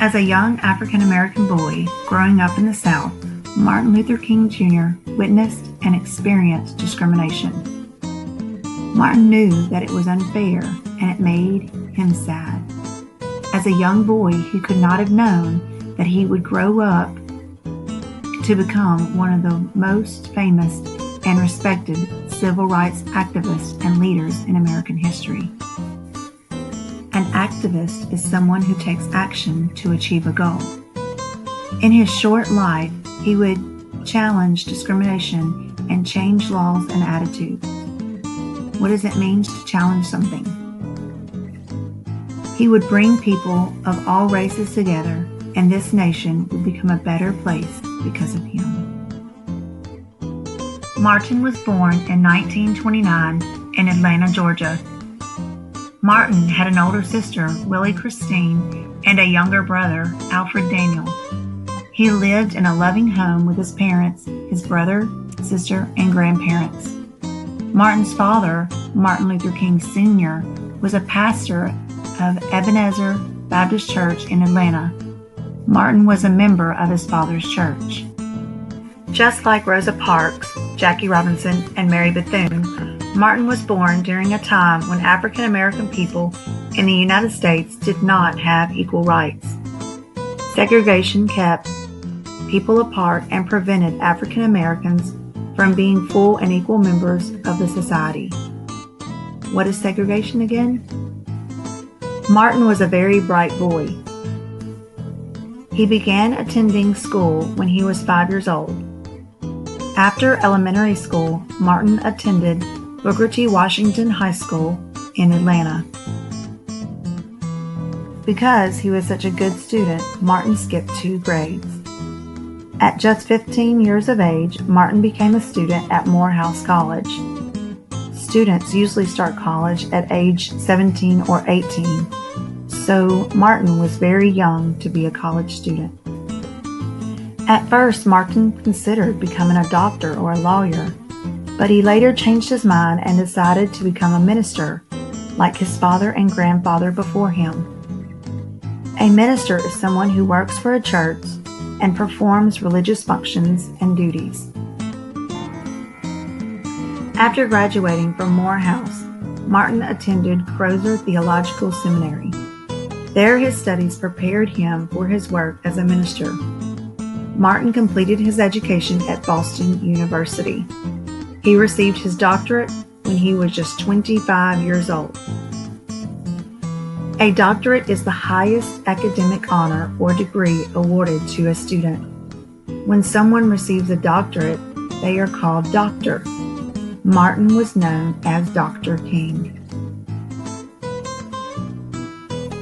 As a young African-American boy growing up in the South, Martin Luther King Jr. witnessed and experienced discrimination. Martin knew that it was unfair and it made him sad. As a young boy, he could not have known that he would grow up to become one of the most famous and respected civil rights activists and leaders in American history. An activist is someone who takes action to achieve a goal. In his short life, he would challenge discrimination and change laws and attitudes. What does it mean to challenge something? He would bring people of all races together, and this nation would become a better place because of him. Martin was born in 1929 in Atlanta, Georgia. Martin had an older sister, Willie Christine, and a younger brother, Alfred Daniel. He lived in a loving home with his parents, his brother, sister, and grandparents. Martin's father, Martin Luther King Sr., was a pastor of Ebenezer Baptist Church in Atlanta. Martin was a member of his father's church. Just like Rosa Parks, Jackie Robinson, and Mary Bethune, Martin was born during a time when African American people in the United States did not have equal rights. Segregation kept people apart and prevented African Americans from being full and equal members of the society. What is segregation again? Martin was a very bright boy. He began attending school when he was 5 years old. After elementary school, Martin attended Booker T. Washington High School in Atlanta. Because he was such a good student, Martin skipped 2 grades. At just 15 years of age, Martin became a student at Morehouse College. Students usually start college at age 17 or 18, so Martin was very young to be a college student. At first, Martin considered becoming a doctor or a lawyer, but he later changed his mind and decided to become a minister, like his father and grandfather before him. A minister is someone who works for a church and performs religious functions and duties. After graduating from Morehouse, Martin attended Crozer Theological Seminary. There, his studies prepared him for his work as a minister. Martin completed his education at Boston University. He received his doctorate when he was just 25 years old. A doctorate is the highest academic honor or degree awarded to a student. When someone receives a doctorate, they are called doctor. Martin was known as Dr. King.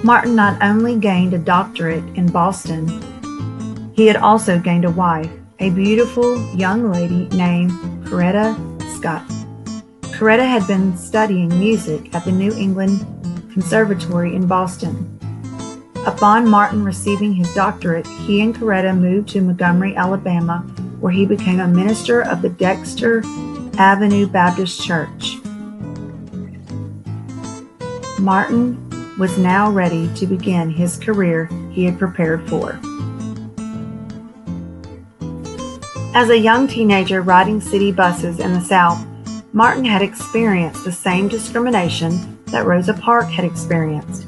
Martin not only gained a doctorate in Boston, he had also gained a wife, a beautiful young lady named Coretta Scott. Coretta had been studying music at the New England Conservatory in Boston. Upon Martin receiving his doctorate, he and Coretta moved to Montgomery, Alabama, where he became a minister of the Dexter Avenue Baptist Church. Martin was now ready to begin his career he had prepared for. As a young teenager riding city buses in the South, Martin had experienced the same discrimination that Rosa Parks had experienced.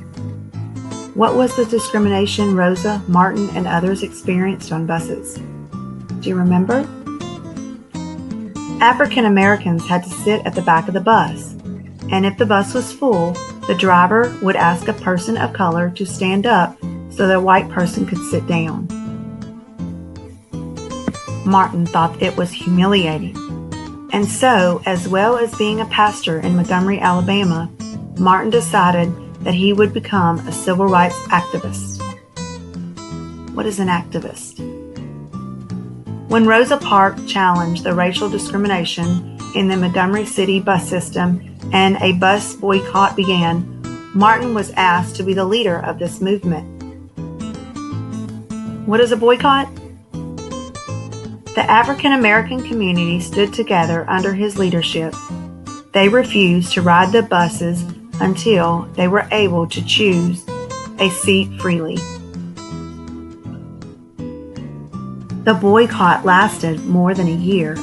What was the discrimination Rosa, Martin, and others experienced on buses? Do you remember? African Americans had to sit at the back of the bus, and if the bus was full, the driver would ask a person of color to stand up so the white person could sit down. Martin thought it was humiliating. And so, as well as being a pastor in Montgomery, Alabama, Martin decided that he would become a civil rights activist. What is an activist? When Rosa Parks challenged the racial discrimination in the Montgomery City bus system and a bus boycott began, Martin was asked to be the leader of this movement. What is a boycott? The African American community stood together under his leadership. They refused to ride the buses until they were able to choose a seat freely. The boycott lasted more than a year.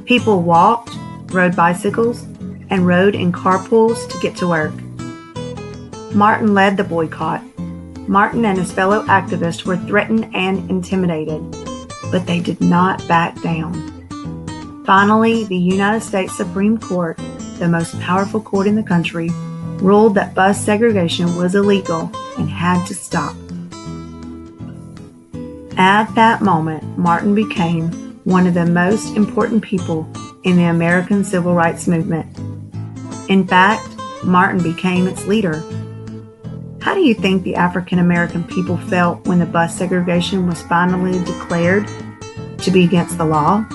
People walked, rode bicycles, and rode in carpools to get to work. Martin led the boycott. Martin and his fellow activists were threatened and intimidated, but they did not back down. Finally, the United States Supreme Court, the most powerful court in the country, ruled that bus segregation was illegal and had to stop. At that moment, Martin became one of the most important people in the American Civil Rights Movement. In fact, Martin became its leader. How do you think the African American people felt when the bus segregation was finally declared to be against the law?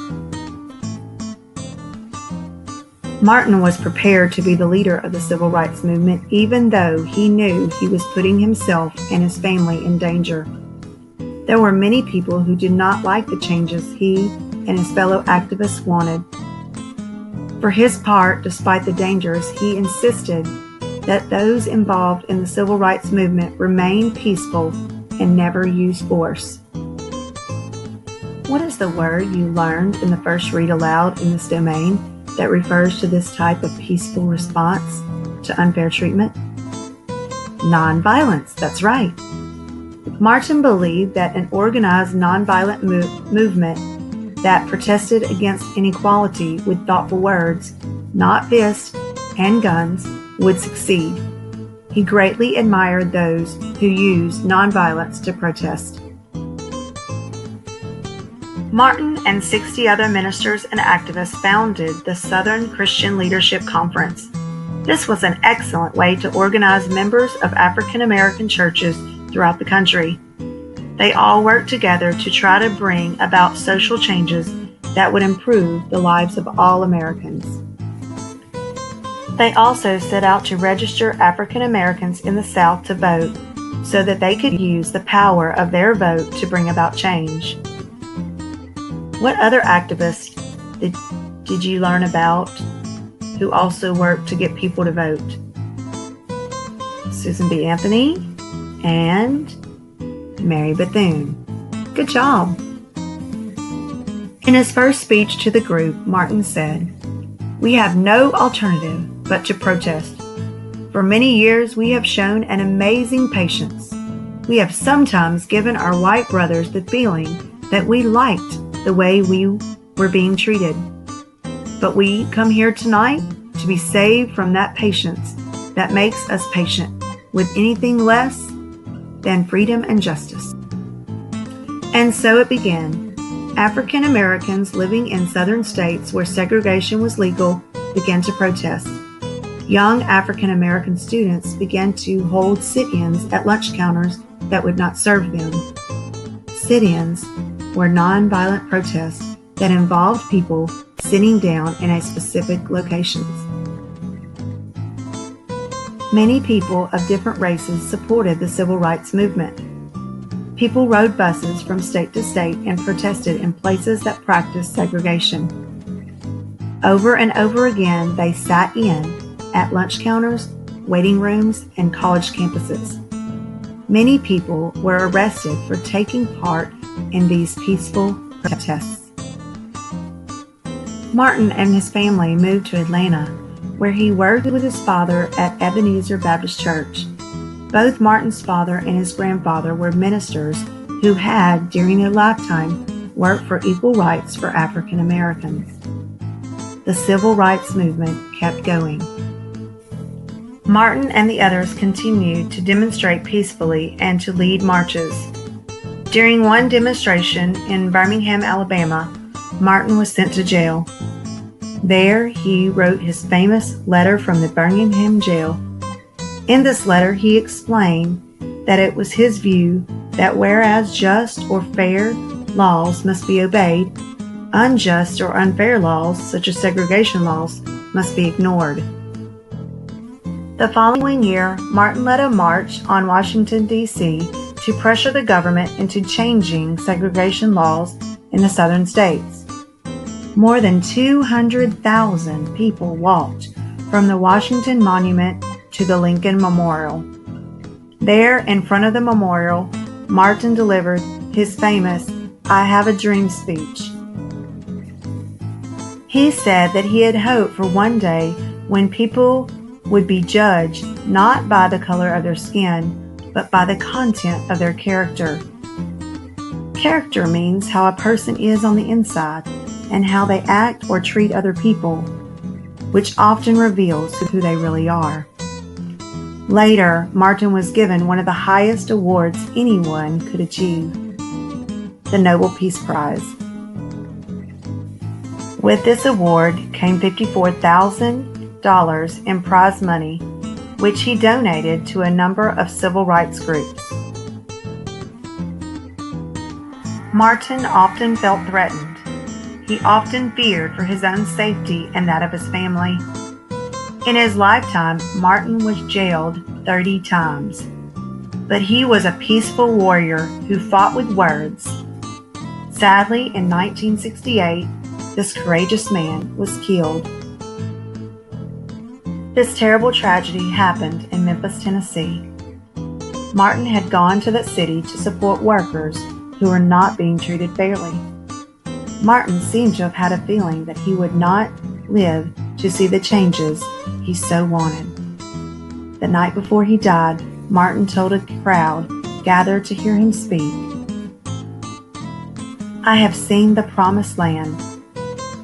Martin was prepared to be the leader of the Civil Rights Movement, even though he knew he was putting himself and his family in danger. There were many people who did not like the changes he and his fellow activists wanted. For his part, despite the dangers, he insisted that those involved in the Civil Rights Movement remain peaceful and never use force. What is the word you learned in the first read aloud in this domain that refers to this type of peaceful response to unfair treatment? Nonviolence, that's right. Martin believed that an organized nonviolent movement that protested against inequality with thoughtful words, not fists and guns, would succeed. He greatly admired those who used nonviolence to protest. Martin and 60 other ministers and activists founded the Southern Christian Leadership Conference. This was an excellent way to organize members of African American churches throughout the country. They all worked together to try to bring about social changes that would improve the lives of all Americans. They also set out to register African Americans in the South to vote so that they could use the power of their vote to bring about change. What other activists did you learn about who also worked to get people to vote? Susan B. Anthony and Mary Bethune. Good job. In his first speech to the group, Martin said, "We have no alternative but to protest. For many years, we have shown an amazing patience. We have sometimes given our white brothers the feeling that we liked the way we were being treated. But we come here tonight to be saved from that patience that makes us patient with anything less than freedom and justice." And so it began. African Americans living in southern states where segregation was legal began to protest. Young African American students began to hold sit-ins at lunch counters that would not serve them. Sit-ins were nonviolent protests that involved people sitting down in a specific locations. Many people of different races supported the civil rights movement. People rode buses from state to state and protested in places that practiced segregation. Over and over again, they sat in at lunch counters, waiting rooms, and college campuses. Many people were arrested for taking part in these peaceful protests. Martin and his family moved to Atlanta, where he worked with his father at Ebenezer Baptist Church. Both Martin's father and his grandfather were ministers who had, during their lifetime, worked for equal rights for African Americans. The civil rights movement kept going. Martin and the others continued to demonstrate peacefully and to lead marches. During one demonstration in Birmingham, Alabama, Martin was sent to jail. There, he wrote his famous letter from the Birmingham jail. In this letter, he explained that it was his view that whereas just or fair laws must be obeyed, unjust or unfair laws, such as segregation laws, must be ignored. The following year, Martin led a march on Washington, D.C. to pressure the government into changing segregation laws in the southern states. More than 200,000 people walked from the Washington Monument to the Lincoln Memorial. There, in front of the memorial, Martin delivered his famous "I Have a Dream" speech. He said that he had hoped for one day when people would be judged not by the color of their skin, but by the content of their character. Character means how a person is on the inside and how they act or treat other people, which often reveals who they really are. Later, Martin was given one of the highest awards anyone could achieve, the Nobel Peace Prize. With this award came $54,000 in prize money, which he donated to a number of civil rights groups. Martin often felt threatened. He often feared for his own safety and that of his family. In his lifetime, Martin was jailed 30 times, but he was a peaceful warrior who fought with words. Sadly, in 1968, this courageous man was killed. This terrible tragedy happened in Memphis, Tennessee. Martin had gone to that city to support workers who were not being treated fairly. Martin seemed to have had a feeling that he would not live to see the changes he so wanted. The night before he died, Martin told a crowd gathered to hear him speak, "I have seen the promised land.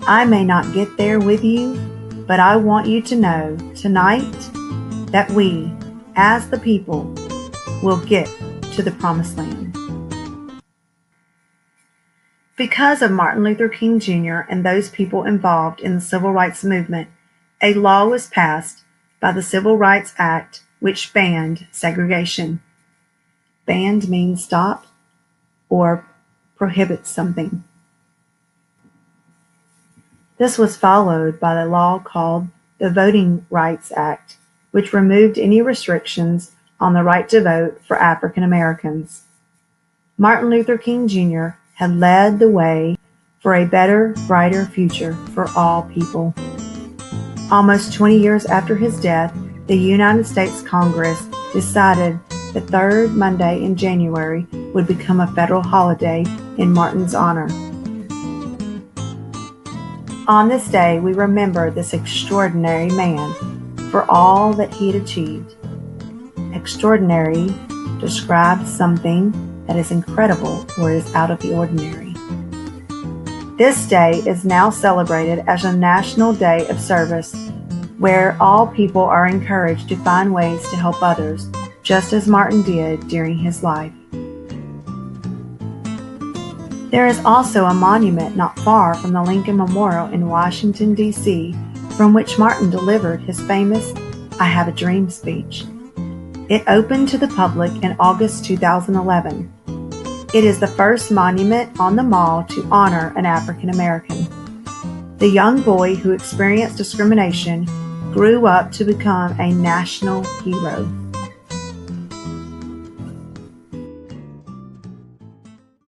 I may not get there with you, but I want you to know tonight that we, as the people, will get to the promised land." Because of Martin Luther King Jr. and those people involved in the civil rights movement, a law was passed by the Civil Rights Act which banned segregation. Banned means stop or prohibits something. This was followed by the law called the Voting Rights Act, which removed any restrictions on the right to vote for African Americans. Martin Luther King Jr. had led the way for a better, brighter future for all people. Almost 20 years after his death, the United States Congress decided the third Monday in January would become a federal holiday in Martin's honor. On this day, we remember this extraordinary man for all that he had achieved. Extraordinary describes something that is incredible or is out of the ordinary. This day is now celebrated as a National Day of Service, where all people are encouraged to find ways to help others, just as Martin did during his life. There is also a monument not far from the Lincoln Memorial in Washington, D.C., from which Martin delivered his famous "I Have a Dream" speech. It opened to the public in August 2011. It is the first monument on the mall to honor an African American. The young boy who experienced discrimination grew up to become a national hero.